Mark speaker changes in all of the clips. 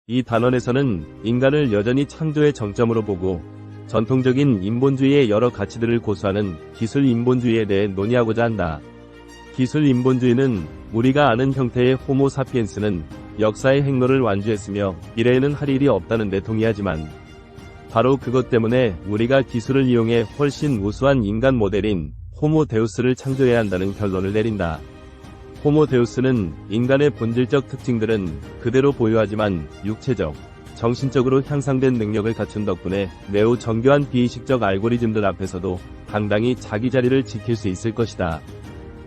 Speaker 1: 이 단원에서는 인간을 여전히 창조의 정점으로 보고 전통적인 인본주의의 여러 가치들을 고수하는 기술 인본주의에 대해 논의하고자 한다. 기술 인본주의는 우리가 아는 형태의 호모 사피엔스는 역사의 행로를 완주했으며 미래에는 할 일이 없다는 데 동의하지만 바로 그것 때문에 우리가 기술을 이용해 훨씬 우수한 인간 모델인 호모 데우스를 창조해야 한다는 결론을 내린다. 호모 데우스는 인간의 본질적 특징들은 그대로 보유하지만 육체적, 정신적으로 향상된 능력을 갖춘 덕분에 매우 정교한 비의식적 알고리즘들 앞에서도 당당히 자기 자리를 지킬 수 있을 것이다.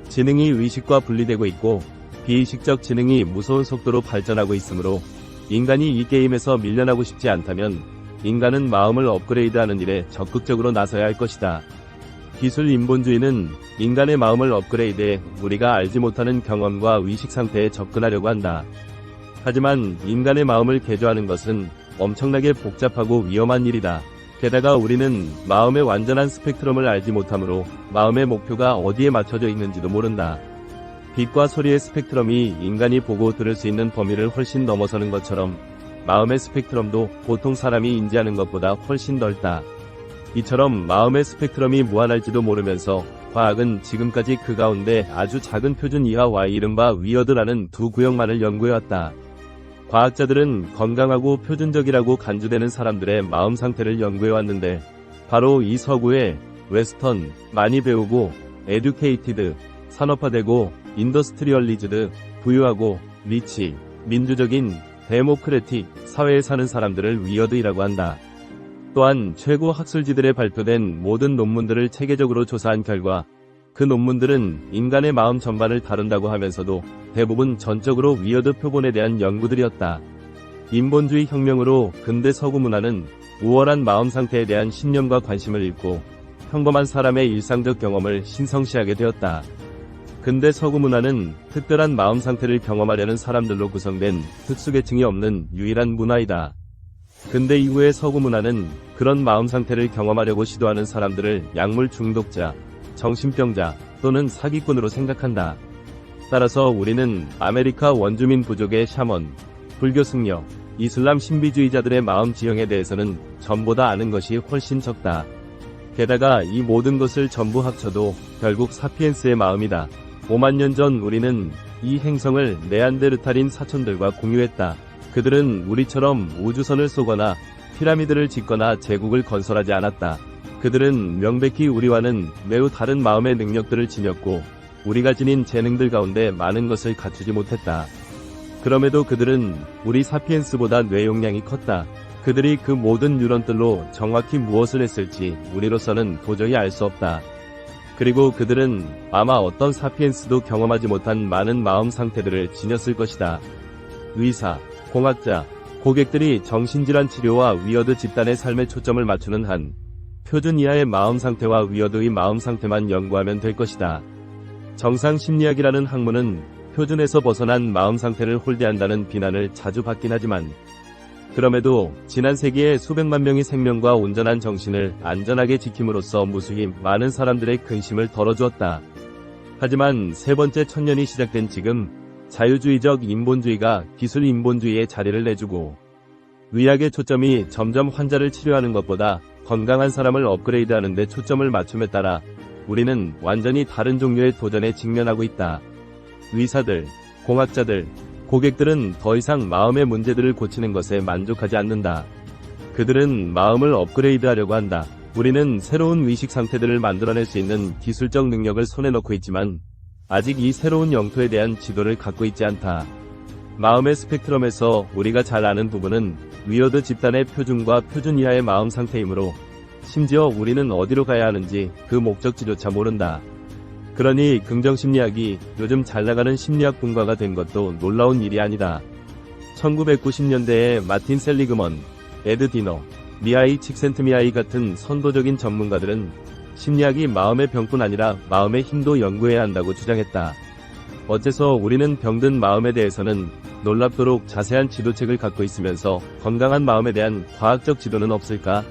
Speaker 1: 지능이 의식과 분리되고 있고 비의식적 지능이 무서운 속도로 발전하고 있으므로 인간이 이 게임에서 밀려나고 싶지 않다면 인간은 마음을 업그레이드하는 일에 적극적으로 나서야 할 것이다. 기술 인본주의는 인간의 마음을 업그레이드해 우리가 알지 못하는 경험과 의식 상태에 접근하려고 한다. 하지만 인간의 마음을 개조하는 것은 엄청나게 복잡하고 위험한 일이다. 게다가 우리는 마음의 완전한 스펙트럼을 알지 못하므로 마음의 목표가 어디에 맞춰져 있는지도 모른다. 빛과 소리의 스펙트럼이 인간이 보고 들을 수 있는 범위를 훨씬 넘어서는 것처럼 마음의 스펙트럼도 보통 사람이 인지하는 것보다 훨씬 넓다. 이처럼 마음의 스펙트럼이 무한할지도 모르면서 과학은 지금까지 그 가운데 아주 작은 표준 이하와 이른바 위어드라는 두 구역만을 연구해왔다. 과학자들은 건강하고 표준적이라고 간주되는 사람들의 마음 상태를 연구해왔는데 바로 이 서구의 웨스턴, 많이 배우고 에듀케이티드, 산업화되고 인더스트리얼리즈드, 부유하고 리치, 민주적인 데모크래틱 사회에 사는 사람들을 위어드이라고 한다. 또한 최고 학술지들에 발표된 모든 논문들을 체계적으로 조사한 결과 그 논문들은 인간의 마음 전반을 다룬다고 하면서도 대부분 전적으로 위어드 표본에 대한 연구들이었다. 인본주의 혁명으로 근대 서구 문화는 우월한 마음 상태에 대한 신념과 관심을 잃고 평범한 사람의 일상적 경험을 신성시하게 되었다. 근대 서구 문화는 특별한 마음 상태를 경험하려는 사람들로 구성된 특수계층이 없는 유일한 문화이다. 근대 이후의 서구 문화는 그런 마음 상태를 경험하려고 시도하는 사람들을 약물 중독자, 정신병자 또는 사기꾼으로 생각한다. 따라서 우리는 아메리카 원주민 부족의 샤먼, 불교 승려, 이슬람 신비주의자들의 마음 지형에 대해서는 전보다 아는 것이 훨씬 적다. 게다가 이 모든 것을 전부 합쳐도 결국 사피엔스의 마음이다. 5만 년 전 우리는 이 행성을 네안데르탈인 사촌들과 공유했다. 그들은 우리처럼 우주선을 쏘거나 피라미드를 짓거나 제국을 건설하지 않았다. 그들은 명백히 우리와는 매우 다른 마음의 능력들을 지녔고 우리가 지닌 재능들 가운데 많은 것을 갖추지 못했다. 그럼에도 그들은 우리 사피엔스보다 뇌용량이 컸다. 그들이 그 모든 뉴런들로 정확히 무엇을 했을지 우리로서는 도저히 알 수 없다. 그리고 그들은 아마 어떤 사피엔스도 경험하지 못한 많은 마음 상태들을 지녔을 것이다. 의사, 공학자, 고객들이 정신질환 치료와 위어드 집단의 삶에 초점을 맞추는 한 표준 이하의 마음 상태와 위어드의 마음 상태만 연구하면 될 것이다. 정상 심리학이라는 학문은 표준에서 벗어난 마음 상태를 홀대한다는 비난을 자주 받긴 하지만 그럼에도 지난 세기에 수백만 명의 생명과 온전한 정신을 안전하게 지킴으로써 무수히 많은 사람들의 근심을 덜어주었다. 하지만 세 번째 천년이 시작된 지금 자유주의적 인본주의가 기술 인본주의에 자리를 내주고 의학의 초점이 점점 환자를 치료하는 것보다 건강한 사람을 업그레이드하는 데 초점을 맞춤에 따라 우리는 완전히 다른 종류의 도전에 직면하고 있다. 의사들, 공학자들, 고객들은 더 이상 마음의 문제들을 고치는 것에 만족하지 않는다. 그들은 마음을 업그레이드하려고 한다. 우리는 새로운 의식 상태들을 만들어낼 수 있는 기술적 능력을 손에 넣고 있지만 아직 이 새로운 영토에 대한 지도를 갖고 있지 않다. 마음의 스펙트럼에서 우리가 잘 아는 부분은 위어드 집단의 표준과 표준 이하의 마음 상태이므로 심지어 우리는 어디로 가야 하는지 그 목적지조차 모른다. 그러니 긍정심리학이 요즘 잘나가는 심리학 분과가 된 것도 놀라운 일이 아니다. 1990년대에 마틴 셀리그먼, 에드 디너, 미하이 칙센트미하이 같은 선도적인 전문가들은 심리학이 마음의 병뿐 아니라 마음의 힘도 연구해야 한다고 주장했다. 어째서 우리는 병든 마음에 대해서는 놀랍도록 자세한 지도책을 갖고 있으면서 건강한 마음에 대한 과학적 지도는 없을까?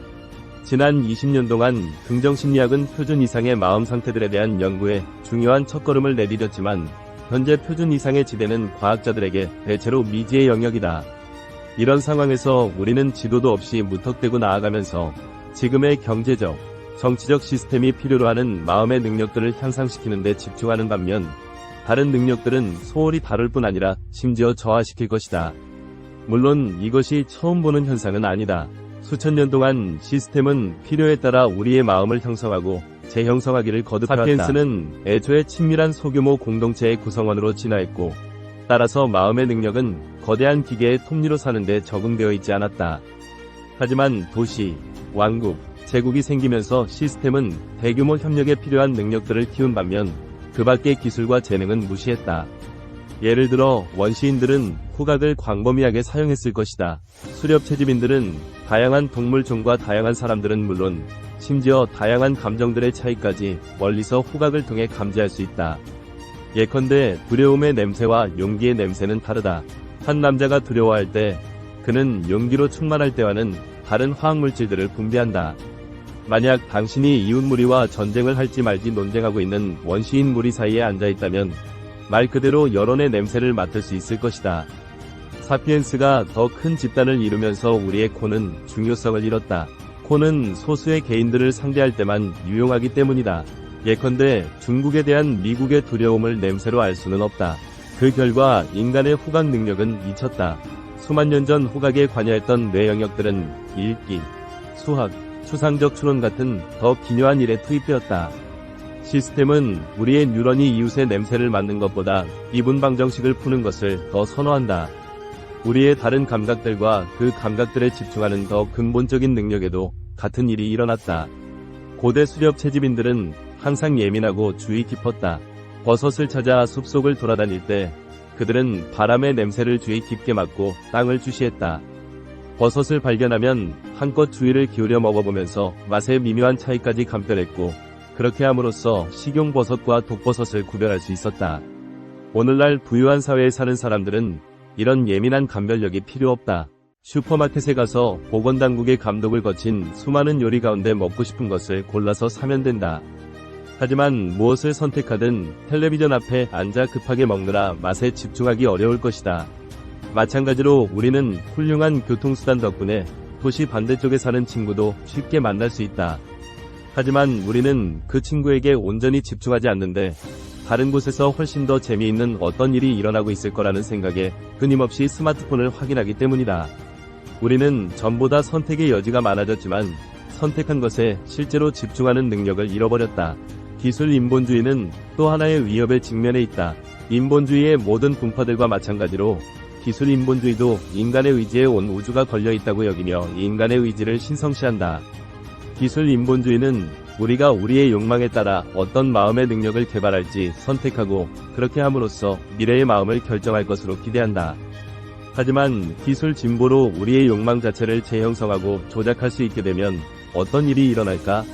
Speaker 1: 지난 20년 동안 긍정심리학은 표준 이상의 마음 상태들에 대한 연구에 중요한 첫걸음을 내디뎠지만 현재 표준 이상의 지대는 과학자들에게 대체로 미지의 영역이다. 이런 상황에서 우리는 지도도 없이 무턱대고 나아가면서 지금의 경제적, 정치적 시스템이 필요로 하는 마음의 능력들을 향상시키는 데 집중하는 반면 다른 능력들은 소홀히 다룰 뿐 아니라 심지어 저하시킬 것이다. 물론 이것이 처음 보는 현상은 아니다. 수천 년 동안 시스템은 필요에 따라 우리의 마음을 형성하고 재형성하기를 거듭해왔다. 사피엔스는 애초에 친밀한 소규모 공동체의 구성원으로 진화했고 따라서 마음의 능력은 거대한 기계의 톱니로 사는데 적응되어 있지 않았다. 하지만 도시, 왕국, 제국이 생기면서 시스템은 대규모 협력에 필요한 능력들을 키운 반면 그 밖의 기술과 재능은 무시했다. 예를 들어 원시인들은 후각을 광범위하게 사용했을 것이다. 수렵 채집인들은 다양한 동물종과 다양한 사람들은 물론 심지어 다양한 감정들의 차이까지 멀리서 후각을 통해 감지할 수 있다. 예컨대 두려움의 냄새와 용기의 냄새는 다르다. 한 남자가 두려워할 때 그는 용기로 충만할 때와는 다른 화학물질들을 분비한다. 만약 당신이 이웃무리와 전쟁을 할지 말지 논쟁하고 있는 원시인 무리 사이에 앉아있다면 말 그대로 여론의 냄새를 맡을 수 있을 것이다. 사피엔스가 더 큰 집단을 이루면서 우리의 코는 중요성을 잃었다. 코는 소수의 개인들을 상대할 때만 유용하기 때문이다. 예컨대 중국에 대한 미국의 두려움을 냄새로 알 수는 없다. 그 결과 인간의 후각 능력은 잊혔다. 수만 년 전 후각에 관여했던 뇌 영역들은 읽기, 수학, 추상적 추론 같은 더 기묘한 일에 투입되었다. 시스템은 우리의 뉴런이 이웃의 냄새를 맡는 것보다 이분 방정식을 푸는 것을 더 선호한다. 우리의 다른 감각들과 그 감각들에 집중하는 더 근본적인 능력에도 같은 일이 일어났다. 고대 수렵 채집인들은 항상 예민하고 주의 깊었다. 버섯을 찾아 숲속을 돌아다닐 때 그들은 바람의 냄새를 주의 깊게 맡고 땅을 주시했다. 버섯을 발견하면 한껏 주의를 기울여 먹어보면서 맛의 미묘한 차이까지 감별했고 그렇게 함으로써 식용버섯과 독버섯을 구별할 수 있었다. 오늘날 부유한 사회에 사는 사람들은 이런 예민한 감별력이 필요 없다. 슈퍼마켓에 가서 보건당국의 감독을 거친 수많은 요리 가운데 먹고 싶은 것을 골라서 사면 된다. 하지만 무엇을 선택하든 텔레비전 앞에 앉아 급하게 먹느라 맛에 집중하기 어려울 것이다. 마찬가지로 우리는 훌륭한 교통수단 덕분에 도시 반대쪽에 사는 친구도 쉽게 만날 수 있다. 하지만 우리는 그 친구에게 온전히 집중하지 않는데 다른 곳에서 훨씬 더 재미있는 어떤 일이 일어나고 있을 거라는 생각에 끊임없이 스마트폰을 확인하기 때문이다. 우리는 전보다 선택의 여지가 많아졌지만 선택한 것에 실제로 집중하는 능력을 잃어버렸다. 기술 인본주의는 또 하나의 위협에 직면해 있다. 인본주의의 모든 분파들과 마찬가지로 기술 인본주의도 인간의 의지에 온 우주가 걸려 있다고 여기며 인간의 의지를 신성시한다. 기술 인본주의는 우리가 우리의 욕망에 따라 어떤 마음의 능력을 개발할지 선택하고 그렇게 함으로써 미래의 마음을 결정할 것으로 기대한다. 하지만 기술 진보로 우리의 욕망 자체를 재형성하고 조작할 수 있게 되면 어떤 일이 일어날까?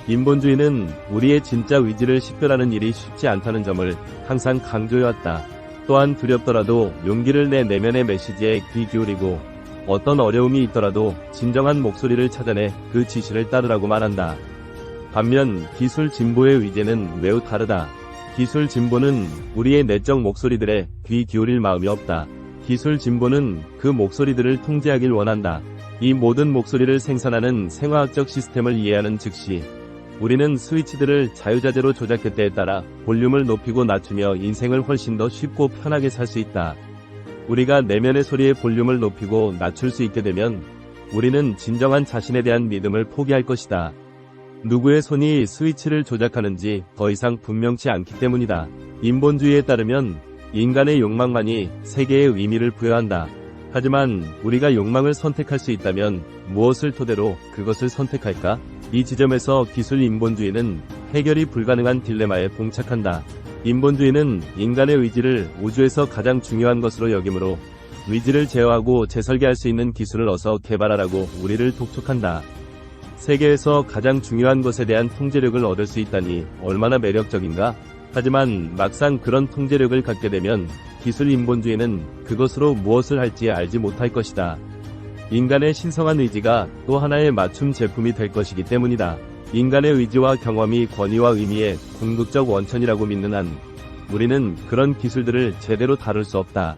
Speaker 1: 인본주의는 우리의 진짜 의지를 식별하는 일이 쉽지 않다는 점을 항상 강조해왔다. 또한 두렵더라도 용기를 내 내면의 메시지에 귀 기울이고 어떤 어려움이 있더라도 진정한 목소리를 찾아내 그 지시를 따르라고 말한다. 반면 기술 진보의 의제는 매우 다르다. 기술 진보는 우리의 내적 목소리들에 귀 기울일 마음이 없다. 기술 진보는 그 목소리들을 통제하길 원한다. 이 모든 목소리를 생산하는 생화학적 시스템을 이해하는 즉시 우리는 스위치들을 자유자재로 조작했때에 따라 볼륨을 높이고 낮추며 인생을 훨씬 더 쉽고 편하게 살 수 있다. 우리가 내면의 소리의 볼륨을 높이고 낮출 수 있게 되면 우리는 진정한 자신에 대한 믿음을 포기할 것이다. 누구의 손이 스위치를 조작하는지 더 이상 분명치 않기 때문이다. 인본주의에 따르면 인간의 욕망만이 세계의 의미를 부여한다. 하지만 우리가 욕망을 선택할 수 있다면 무엇을 토대로 그것을 선택할까? 이 지점에서 기술 인본주의는 해결이 불가능한 딜레마에 봉착한다. 인본주의는 인간의 의지를 우주에서 가장 중요한 것으로 여기므로 의지를 제어하고 재설계할 수 있는 기술을 어서 개발하라고 우리를 독촉한다. 세계에서 가장 중요한 것에 대한 통제력을 얻을 수 있다니 얼마나 매력적인가? 하지만 막상 그런 통제력을 갖게 되면 기술 인본주의는 그것으로 무엇을 할지 알지 못할 것이다. 인간의 신성한 의지가 또 하나의 맞춤 제품이 될 것이기 때문이다. 인간의 의지와 경험이 권위와 의미의 궁극적 원천이라고 믿는 한 우리는 그런 기술들을 제대로 다룰 수 없다.